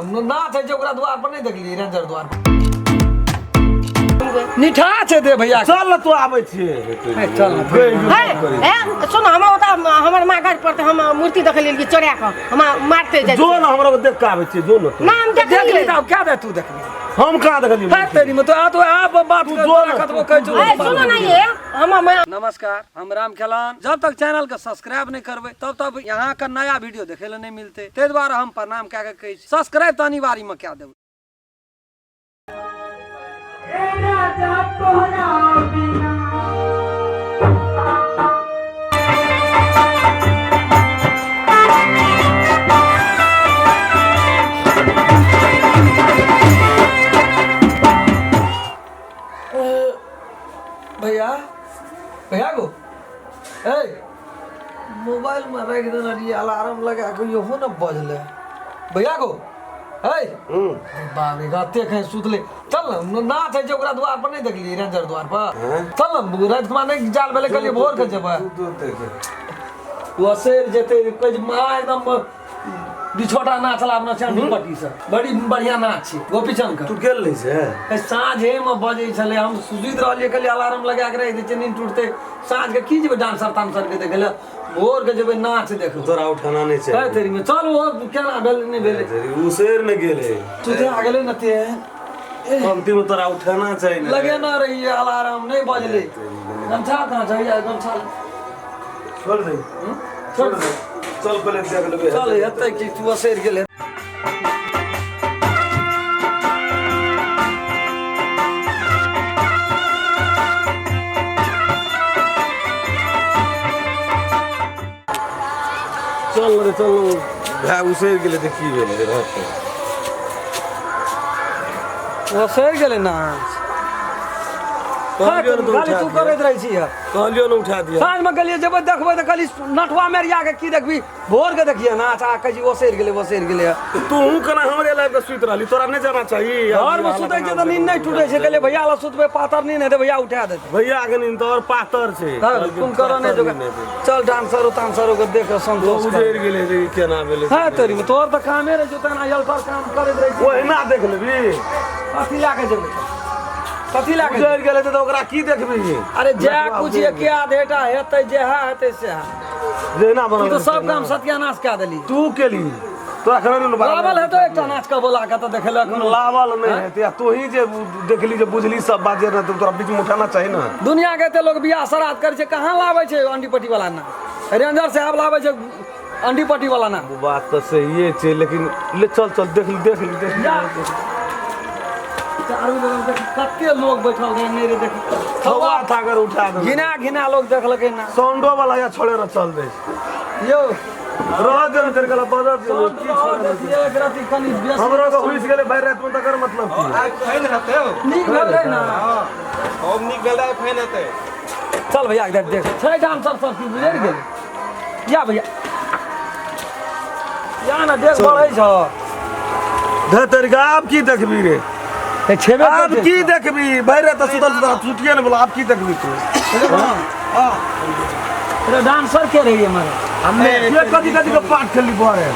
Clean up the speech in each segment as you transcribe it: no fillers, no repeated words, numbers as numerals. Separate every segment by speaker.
Speaker 1: नाच है ओकरा द्वार पर नहीं देखली रेंजर द्वार पर निठा छे दे भैया
Speaker 2: चल तू आबै छिए
Speaker 1: चल
Speaker 3: सुन हम ओता हमर मां घर पर हम मूर्ति देख लेली चढ़ा के हम मारते जाय
Speaker 2: जो ना हमरा देख के आबै छिए जो ना
Speaker 3: नाम देख
Speaker 1: ली तब क्या दे तू देखली
Speaker 2: हम कहां देखली
Speaker 1: है तेरी में तो आप बात कर खत्म कर जो
Speaker 3: सुनो ना ये हम
Speaker 1: नमस्कार हम राम खेलान जब तक चैनल के सब्सक्राइब नहीं करबे तब यहाँ का नया वीडियो देखे ले नहीं मिलते ते द्वारा हम प्रणाम क्या कहे सब्सक्राइब तो अनिवार्य में क्या देब भैया भैया को मोबाइल में रख देना रही अलार्म लगा के यो न बजले भैया को बाप रे गते कहीं सुतले चल न नाच है ओकरा द्वार पर नहीं देखली रेंजर द्वार पर चल न रात के माने जाल बेले कलिए भोर के जब वो शेर जेते कोई मां एकदम बिछोटा नाच ला अपना चांदी पट्टी से बड़ी बढ़िया नाच छै गोपीचंद का
Speaker 2: तू गेल नहीं से
Speaker 1: साँझे में बजे छले हम सुजीत रहलिए कल अलार्म लगा के रख दे नींद टूटते साँझ के की जेबे डांसर तांसर के देखेला भोर के जेबे नाच देखो
Speaker 2: तोरा उठाना नहीं छै
Speaker 1: है तेरी में चल वो केना भेल नहीं भेले
Speaker 2: तेरी उ शेर न गेले
Speaker 1: तू ते आ गेले नते
Speaker 2: पंक्ति में तोरा उठाना चाहिए ना
Speaker 1: लगे ना रही अलार्म नहीं बजले गमछा कहां चाहिए गमछा
Speaker 2: छोड़ दे छोड़ दे चल पहले देख लेबे
Speaker 1: चल हेतै कि तू शेर गेले
Speaker 2: चल रे चल भाई उसे गेले देखी भेले रात
Speaker 1: वो शेर गेले ना
Speaker 2: कहलियो न
Speaker 1: खाली तू करैत रहै छी
Speaker 2: कहलियो न उठा दिया
Speaker 1: साँझ में गलिए जब देखबै त खाली नठवा मेरिया के की देखबी भोर के देखिए ना अच्छा कही वो शेर गेले
Speaker 2: तू कना हमरे लाइफ के सुत रहली तोरा नहीं जाना चाहिए
Speaker 1: घर में सुतै छै त नींद नहीं टूटे छै कहले भैया ला सुतबे पातर नींद है भैया उठा देते
Speaker 2: भैया के नींद और पातर छै
Speaker 1: तुम करो नहीं तो चल डांसर के देख संतोष
Speaker 2: उजैर गेले रे केना भेले
Speaker 1: है तेरी में तोर त कामे रे जो तना यल्टर काम करैत रहै छै
Speaker 2: ओहिना देख लेबी
Speaker 1: कथी ला के जेबै कथी ला के
Speaker 2: उजैर गेले त ओकरा की देखबी
Speaker 1: अरे जे कुछ ये क्या देटा हेतै जे हेतै से
Speaker 2: जेना बनल
Speaker 1: तू तो सब काम सत्यानाश कऽ देली
Speaker 2: तू केली तोरा खबर न
Speaker 1: लावल है तो एकटा नाच का बोला के त देखेला
Speaker 2: लावल नहीं है तू ही जे देखली जे बुझली सब बात जे तोरा बीच में उठाना चाहिए ना
Speaker 1: दुनिया के ते लोग बियाह श्राद्ध करे छै कहां लावे छै अंडी पट्टी वाला ना रेंजर साहब लावे छै अंडी पट्टी वाला ना
Speaker 2: बात तो सही है लेकिन ले चल चल देख ली
Speaker 1: चारू बगल देख कते लोग बैठल रहे नहीं रे देख
Speaker 2: हवा था अगर उठा दे
Speaker 1: घिना लोग देखलकै ना
Speaker 2: साउंडो वाला या छोड़े र चल दे
Speaker 1: यो
Speaker 2: रह जन कर गला बजत की छोड़े
Speaker 1: एक राती कनी व्यस्त
Speaker 2: हमरा को हुइस गेले भाई रात में तकर मतलब की
Speaker 4: आज फैन रहते हो
Speaker 1: नीक भेल रहे ना
Speaker 4: हम निक भेल रहे फैन रहते
Speaker 1: चल भैया इधर देख छै डांसर सब की बुझे गेल या भैया या ना देख बढ़ै छ
Speaker 2: धतर का आप की देखबी रे
Speaker 1: छेबे
Speaker 2: आप की देखबी भाई रे त सुतल छुटिए न बोला आप की देखबी तू हां
Speaker 1: अरे डांसर के रही हमारे
Speaker 2: हमने ये कदी का पाठ खेली बारे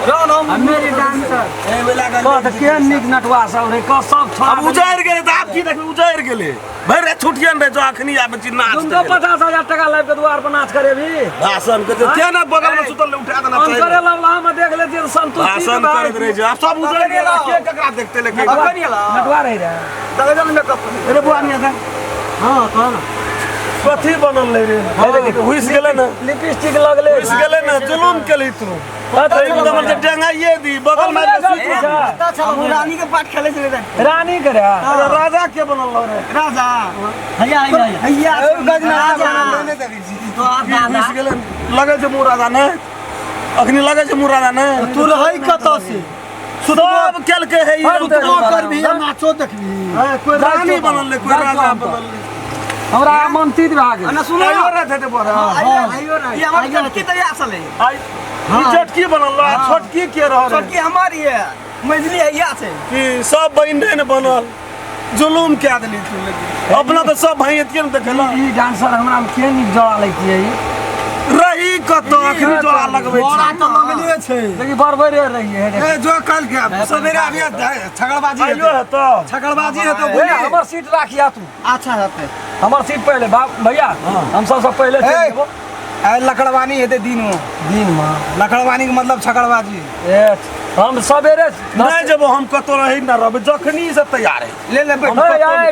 Speaker 1: मेरी डांसर ए वाला का के निक नटवा सब रे क सब
Speaker 2: अब उजैर गेले त आप की देखबी उजैर गेले भाई रे छुटिए न रे जो अखनी आबे छी नाच
Speaker 1: तुम तो 50,000 टका लाइव के द्वार पर नाच करे भी
Speaker 2: भाषण के ते ना बगल में सुतल उठा देना चाहिए
Speaker 1: करे लवला में देख ले जे संतुष्टि
Speaker 2: भाषण करत रहे जे आप सब उजैर गेले के ककरा देखते लेके
Speaker 1: नटवा रही रे
Speaker 2: दगजन मेकअप अरे बुआनिया था हां कौन कथी बनल ले रे हुइस गेले ना
Speaker 1: लिपस्टिक लगले
Speaker 2: हुइस गेले ना जुलूम केली तू एकदम जे डेंगाइए दी बगल में सुत
Speaker 4: रानी के पाठ खेले छले
Speaker 1: रानी करे
Speaker 2: अरे राजा के बनल रे
Speaker 4: राजा हैया गजना राजा लेने देबी तो आप
Speaker 2: हुइस गेले लगे जे मुंह राजा ने अखनी लगे जे मुंह राजा ने
Speaker 4: तू रहै कत से
Speaker 2: सब केल के है
Speaker 4: तू कर भी नाचो देखबी
Speaker 2: कोई रानी बनल ले कोई राजा बनल
Speaker 1: हमरा आमंत्रित भा गेल
Speaker 4: ना सुनो
Speaker 2: आइयो रे थे बोरा
Speaker 4: आइयो ना ये हमारी चटकी तैयार असल है
Speaker 2: आई चटकी बनल ला छोटकी के रह रे
Speaker 4: चटकी हमारी है मजली हैया से
Speaker 2: कि सब बहिन बनल जुलूम क्या देली तू लेकिन अपना तो सब भाई एतिए न देखला
Speaker 1: ई डांसर हमरा में के निक जड़ा लैतिए ई
Speaker 2: रही कतो अखनी जोड़ा लगबै
Speaker 4: बड़ा तो लगले छै
Speaker 1: देखी बरबरे रही है
Speaker 4: ए जो कल के सवेरे अभी छगड़बाजी
Speaker 2: आइयो है तो
Speaker 4: छगड़बाजी है तो
Speaker 1: ए हमर सीट राखिया तू
Speaker 4: अच्छा रहते
Speaker 1: हमर सीट पहले भैया हम सबसे पहले चल जेबो
Speaker 4: ए लकड़वानी हेते दिन में लकड़वानी के मतलब छगड़बाजी
Speaker 1: ए हम सवेरे
Speaker 2: नहीं जब हम कतो रही ना रहबै जखनी से तैयार है
Speaker 4: ले ले बैठ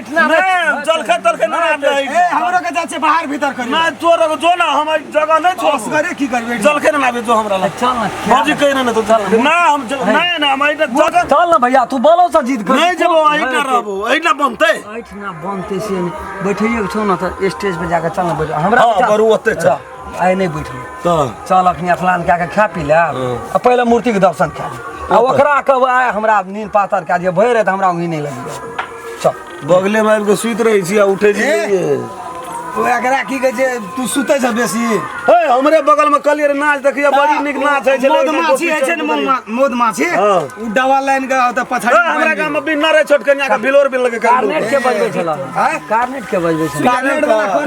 Speaker 1: इतना
Speaker 2: नहीं जलखे तलखे ना रही
Speaker 4: ए हमरो के जाचे बाहर भीतर करी
Speaker 2: ना तोर जो ना हम जगह नहीं छोड़
Speaker 4: करे की करबे
Speaker 2: जलखे ना आवे जो हमरा लग
Speaker 1: चल ना
Speaker 2: बाजी कह ना तो चल ना हम नहीं ना हम इधर जगह
Speaker 1: चल ना भैया तू बोलो सा जीत कर
Speaker 2: नहीं जब वही ना रहबो वही ना बनते
Speaker 1: इतना बनते से बैठिए छौ ना तो स्टेज पे जाके चल ना बैठ हमरा
Speaker 2: हां बरु ओते चल
Speaker 1: आइ नहीं बैठू
Speaker 2: तो
Speaker 1: चल अखनी स्नान कए के खा पी ले आ पहले मूर्ति के दर्शन कए ले आ ओकरा कब आए हमरा नील पातर कए दिए भरि रात हमरा उंगी नहीं लगी चल
Speaker 2: बगले में आबि के सुइत रही छी आ उठे छी
Speaker 4: ओ एकरा की कहै छै तू सुतै छ बेसी
Speaker 2: हे हमरे बगल में कलियर नाच देखिए बड़ी निक नाच है
Speaker 4: मधमाछी है छै मधमाछी उ डबल लाइन के त पछाड़ी
Speaker 2: हमरा गांव में बिना रे छोटकनिया का भिलोर बिल लगे
Speaker 1: कार्नेट के बजबै छला कार्नेट के बजबै छला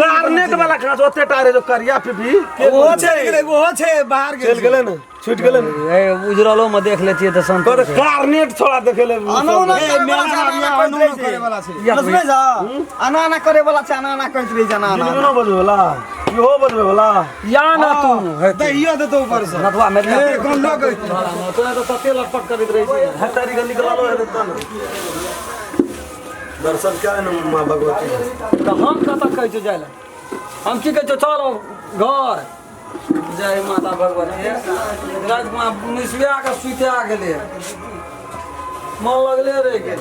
Speaker 2: कार्नेट वाला खास ओते टारे जो करिया पिपी
Speaker 4: ओ चल गेलै ओ छै बाहर गेल
Speaker 2: चल गेलै ना छूट गेलै ना
Speaker 1: ए उजरलो में देख लेतिए त संत
Speaker 2: पर कार्नेट छोड़ा देखे ले
Speaker 4: अनौना करे वाला छै समझै छ अनाना करे वाला छै अनाना कहैत रही जना
Speaker 2: ना बजवे वाला इहो बजवे वाला
Speaker 1: या ना तू
Speaker 4: दहियो देतो ऊपर से
Speaker 1: नतवा में
Speaker 4: कोन लोग
Speaker 1: तो तो सत्य लटपट करैत रही छै
Speaker 2: हतारी गली निकलालो है त दर्शन क्या है ना मां भगवती
Speaker 1: तो हम कत कहै छ जाय ला हम की कहै छ चलो घर जय माता भगवती रात में निसबिया के सुते आ गेले मन लगले रह गेल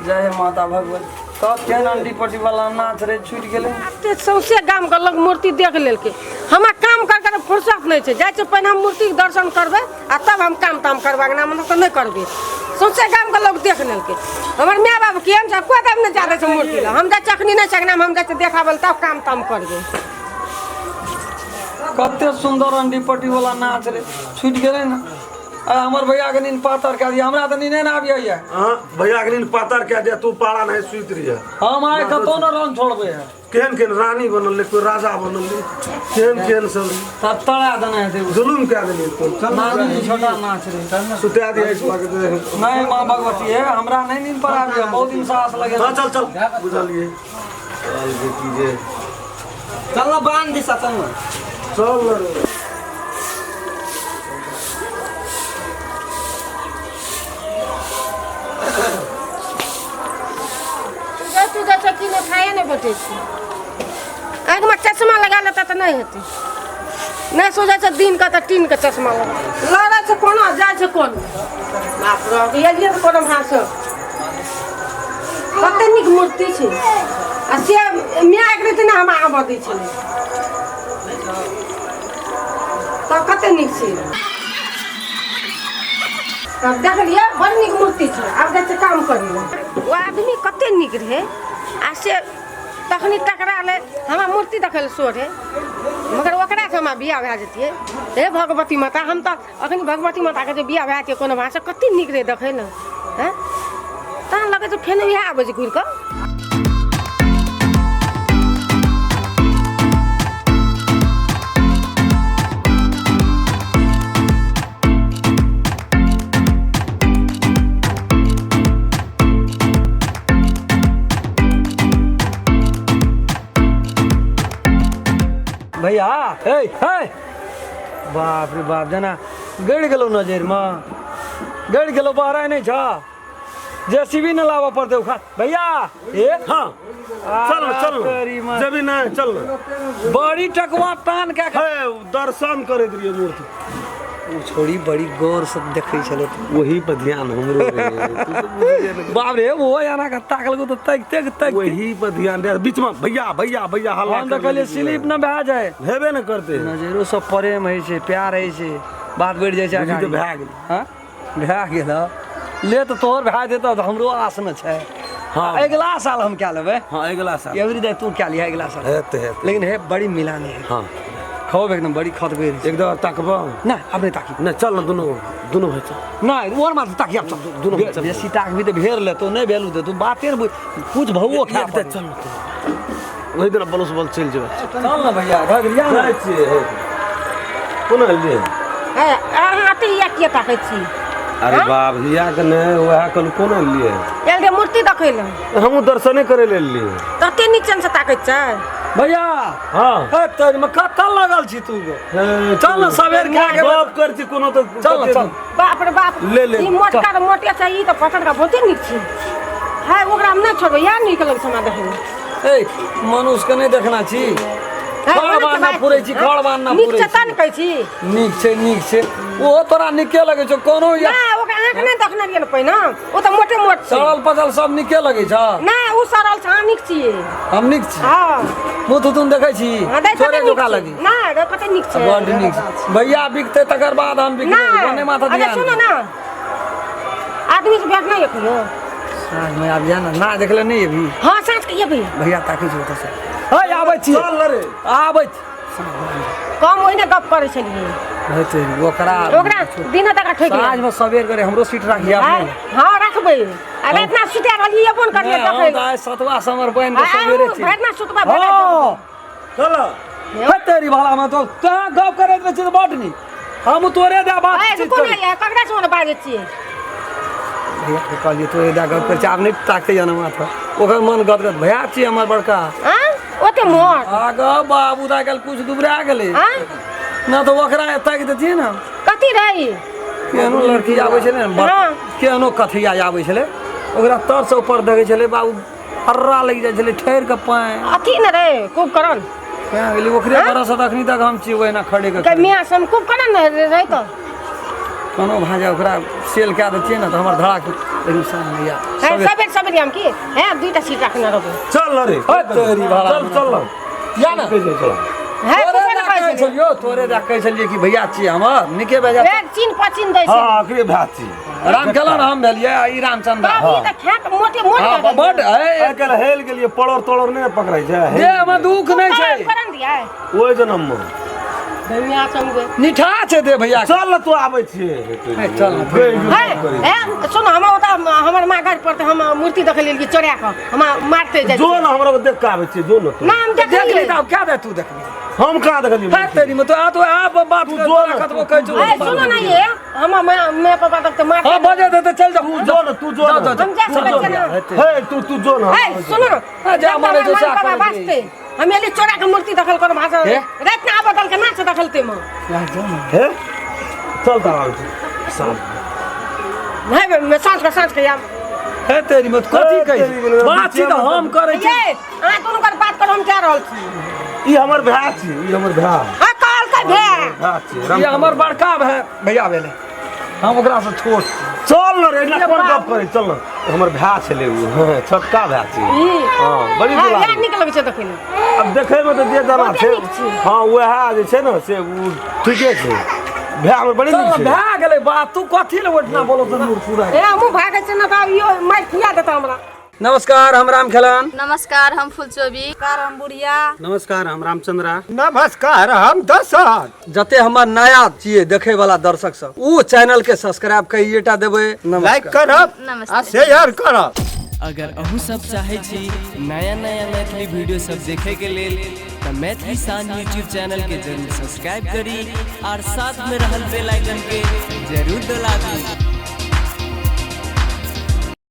Speaker 1: जय माता भगवती कब केहन अंडी पट्टी वाला नाच रे छूट गेले
Speaker 3: ते सौसे गाम के लग मूर्ति देख लेलके हमरा काम कर कर फुर्सत नहीं छै जाय छै पहले हम मूर्ति के दर्शन करबै आ तब हम काम ताम करबा ना मतलब तो नहीं करबे सौसे गाम के लोग देख लेलके हमर माय बाप के हम कोई दाम नहीं जादे छै मूर्ति ला हम जाय चखनी नहीं सकना हम जाय देखाबल तब काम ताम करबे
Speaker 1: कते सुंदर अंडी पट्टी वाला नाच रे छूट गेले ना आ हमर भैया के नींद पातर कह दिया हमरा त नींद ना आबिया या
Speaker 2: हां भैया के नींद पातर कह दे तू पाड़ा नहीं सुइत रही है
Speaker 1: हम आए कतो न रंग छोड़बे है
Speaker 2: केहन केहन रानी बनल कोई राजा बनल केहन केहन सब
Speaker 1: तब तड़ा देना है
Speaker 2: जुलुम क्या देली तो चल
Speaker 1: नानी छोटा नाच रे
Speaker 2: सुता दिया इस बात के
Speaker 1: नहीं मां भगवती है हमरा नहीं नींद पर आबिया बहुत दिन सांस लगे
Speaker 2: हां चल चल बुझलिए चल कीजिए
Speaker 4: चल ना बांध दिशा चल ना
Speaker 2: चल रे
Speaker 3: तू जैसे कि नहीं खाए नहीं बटे आँख में चश्मा लगा लेता तो नहीं होती नहीं सोचा से दिन का तो टीन का चश्मा लगा लड़ा से कौन जाए से कौन बाप रे ये तो कौन हाथ से कते निक मूर्ति छै आ से मिया एक रीति ना हम आबा दै छै तो कते निक छै तब देख लिया बड़ निक मूर्ति छै आब जाय काम करी वो आदमी कते निक रहे आ से तखनी टकरा ले हमरा मूर्ति देखल सोर है मगर ओकरा से हमरा बियाह भए जतिए हे भगवती माता हम तो अखनी भगवती माता के बियाह भए के कोनो भाषा कते निक रहे देखे न हैं तहन लगे छै फेन बियाह आबै छै घुर के
Speaker 1: भैया हे हे बाप रे बाप जना गड़ गेलो नजर में गड़ गेलो बाहर नहीं छ जेसीबी न लावा पड़ते उखा भैया ए
Speaker 2: हां चल चल जब ना चल
Speaker 1: बड़ी टकवा तान के
Speaker 2: दर्शन करे दिए मूर्ति
Speaker 1: उ छोड़ी बड़ी गौर से देखे चले
Speaker 2: वही पर ध्यान हमरो रे
Speaker 1: बाप रे वो याना का ताकल को तो तक
Speaker 2: वही पर ध्यान दे बीच में भैया भैया भैया हल्ला
Speaker 1: हम तो कहले स्लिप न भए जाए
Speaker 2: हेबे न करते
Speaker 1: नजरो सब प्रेम है छै प्यार है छै बात बढ़ जाय छै
Speaker 2: आगे तो भए गेल
Speaker 1: हां भए गेल ले तो तोहर भए देता तो हमरो आस न छै हां अगला साल हम क्या लेबे
Speaker 2: हां अगला साल
Speaker 1: एवरी डे तू क्या लिया अगला साल
Speaker 2: हेते
Speaker 1: लेकिन है बड़ी मिलानी है
Speaker 2: हां
Speaker 1: खूब एकदम बड़ी खतबे
Speaker 2: एक दो तकबा
Speaker 1: ना अब नहीं ताकी
Speaker 2: ना चल ना दोनों भाई चल
Speaker 1: ना और मार ताकी अब
Speaker 2: दोनों
Speaker 1: बेसी ताक भी तो भेर ले तो नहीं भेलू दे तू बाते कुछ भवो खा
Speaker 2: चल वही दिन बलुस बल चल जेबे
Speaker 1: चल ना भैया घगरिया ना
Speaker 2: जाय छियै कोना लिए
Speaker 3: आते या के ताकै छी
Speaker 2: अरे बाप हिया के ने वह कल कोना लिए
Speaker 3: एलदे मूर्ति देखै ल
Speaker 2: हमहु दर्शने करे ले लिए
Speaker 3: तते नीचन से ताकै छै
Speaker 1: भैया
Speaker 2: हां
Speaker 1: हे तेरी में कतल लगल छी तू चल ना सवेर के आगे
Speaker 2: बाप कर छी कोनो तो
Speaker 1: चल ना चल
Speaker 3: बाप रे बाप
Speaker 2: ले ले
Speaker 3: ई मोटका रे मोटे छै ई त पकड़ का बहुते नीक छै हाय ओकरा हम नै छोड़बै या नीक लग समा देखै
Speaker 1: ए मनुष्य के नहीं देखना छी खड़बान ना पूरे छी खड़बान ना पूरे
Speaker 3: नीक छै तन कहै छी
Speaker 1: नीक छै ओ तोरा नीके लगे छौ कोनो या
Speaker 3: ना ओकरा आंख नै देखने रियल पहिने ओ त मोटे मोट छै
Speaker 1: सड़ल पचल सब नीके लगे छ
Speaker 3: ना उ सरल छ नीक छियै
Speaker 1: हम नीक छी
Speaker 3: हां
Speaker 1: मुँह तो तुम देखै छी छोरे जोका लगी
Speaker 3: ना रे कते नीक छै
Speaker 1: बड़ नीक भैया बिकते तकर बाद हम बिकते कोने माथा
Speaker 3: अरे
Speaker 1: दिया
Speaker 3: सुनो ना आदमी से भेट नहीं कहियो
Speaker 1: साँझ में आब जाना ना देखले नहीं अभी
Speaker 3: हां साँझ के ये भी
Speaker 1: भैया ताकै छै ओतऽ से हे आबै छी
Speaker 2: चल रे
Speaker 1: आबै
Speaker 3: कम ओइने गप करै छलिए
Speaker 1: हेतै ओकरा
Speaker 3: दिन तक ठोक
Speaker 1: साँझ में सवेर करे हमरो सीट राखी आपने
Speaker 3: हां रखबै आ रात ना सुते रहलिए अपन करिए देखै
Speaker 1: दाय सतवा समर बन के सवेरे छी
Speaker 3: रात ना सुतबा
Speaker 1: हां
Speaker 2: चल
Speaker 1: हे तेरी भाला में तो कहां गप करैत रहै छी बड नी हम तोरे दे बात
Speaker 3: ए
Speaker 1: चीत
Speaker 3: कोन
Speaker 1: कर
Speaker 3: या ककरा से बाजै छियै
Speaker 1: भैया के कहलिए तोरे दे गप कर चाप नहीं ताकते जाना माथा ओकर मन गदगद भैया छी हमर बड़का
Speaker 3: हां ओते मोर
Speaker 1: आगा बाबू दा कल कुछ दुबरा गेलै
Speaker 3: हां
Speaker 1: ना तो ओकरा एतक देतिए ना
Speaker 3: कथी रही
Speaker 1: केहनो लड़की आबै छै ने
Speaker 3: हाँ।
Speaker 1: केहनो कथिया आबै छलै ओकरा तर से ऊपर देखै छलै बाबू हर्रा लग जाइ छलै ठहर के पाए
Speaker 3: अथी न रे खूब करन
Speaker 1: कहाँ गेली ओकरे बरस तखनी तक हम छी ओहिना खड़े के
Speaker 3: के मियां सम खूब करन न रही तो
Speaker 1: कोनो भाजा ओकरा सेल कए देतिए ना तो हमर धड़ाक लेकिन सामने या
Speaker 3: सबेर सबेर हम की है दुईटा सीट रखने रहबै
Speaker 2: चल रे
Speaker 1: तेरी भाला
Speaker 2: चल चल
Speaker 1: या ना
Speaker 2: चल
Speaker 3: है
Speaker 1: तोरे कहै छलियो तोरे दा कहै छलिए कि भैया छी हमर निके बेजा
Speaker 3: ए चीन पचिन दै छै
Speaker 2: हां एकरे भाती
Speaker 1: राम खेलन हम भेलिए ई रामचंद्र
Speaker 3: बाबू ई त खेत मोटे
Speaker 1: हां
Speaker 3: मोटे
Speaker 1: बड
Speaker 2: आइ काल्हि हेल गेलिए पड़ोर तोड़र नहीं पकड़ै छै
Speaker 1: देह में दुख नहीं छै
Speaker 3: करन दिया
Speaker 2: ओइ जन्म में
Speaker 3: मियां सम गए
Speaker 1: निठा छै दे भैया
Speaker 2: चल तू आबै छी
Speaker 1: चल
Speaker 3: है ए सुन हम ओता हमर मां घर पर त हम मूर्ति देख लेलिए चोरा के हम मारते जाइ
Speaker 2: जो न हमरा देख के आबै छी जो न तू
Speaker 3: नाम
Speaker 1: देख
Speaker 3: देख
Speaker 1: ली
Speaker 3: ली
Speaker 1: त क्या दे तू देखली
Speaker 2: हम कहाँ देखलिए
Speaker 1: है तेरी में तो आप बात
Speaker 2: तू
Speaker 1: कर
Speaker 2: जो ना,
Speaker 1: खत्म कर जो
Speaker 3: ए सुनो ना ये हम मैं पापा तक मार
Speaker 1: हां बजे दे चल जा
Speaker 2: तू जो न तू जो न
Speaker 3: हम जा सकते ना
Speaker 2: हे तू जो न
Speaker 3: ए सुनो
Speaker 1: जा मारे जो सा कर
Speaker 3: वास्ते हम एली चोरा के मूर्ति दखल कर भाषा
Speaker 1: हे?
Speaker 3: रात ना बदल के नाच दखलते म
Speaker 2: हे चल ता साहब
Speaker 3: भाई मैं सांस के या
Speaker 1: है तेरी में कथी कही
Speaker 2: तेरी
Speaker 1: बात छी तो हम करे छी
Speaker 3: ये आ दोनों कर बात कर हम क्या रहल छी
Speaker 2: ई हमर भाय छी ई हमर भाय
Speaker 3: आ काल का भे
Speaker 2: भाय छी
Speaker 1: ये हमर बड़का भैया भेले हम ओकरा से छोट
Speaker 2: चल न रे ना कोन गप करे चल न हमर भाय छले उ हां छोटका भाय छी हां बड़ी दुला
Speaker 3: यार निकल छै देखे
Speaker 2: अब देखे में तो जे जना
Speaker 3: ओते
Speaker 2: छै
Speaker 3: नीक छी।
Speaker 2: हां वह जे छै न से उ ठीके छै भाय हमर बड़ी
Speaker 1: चल
Speaker 2: नीक छै
Speaker 1: भए गेलै बात तू कथी ले ओठना बोलो तो दूर पूरा
Speaker 3: ए हम भागे छै ना बाब यो मार खिया देता हमरा
Speaker 1: नमस्कार हम राम खेलन
Speaker 5: नमस्कार हम फुलचोबी
Speaker 3: कारम बुढ़िया
Speaker 2: नमस्कार हम रामचंद्रा
Speaker 4: नमस्कार हम दशरथ
Speaker 1: जते हमर नया छिए देखे वाला दर्शक सब उ चैनल के सब्सक्राइब कइएटा देबै
Speaker 4: लाइक करब
Speaker 5: नमस्ते
Speaker 4: आ शेयर करब
Speaker 6: अगर अहू सब चाहे छी नया नया मैथिली वीडियो सब देखे के लेल तो मैथिली सान यूट्यूब चैनल के जरूर सब्सक्राइब करी और साथ में रहल बेल आइकन के जरूर दबाबी।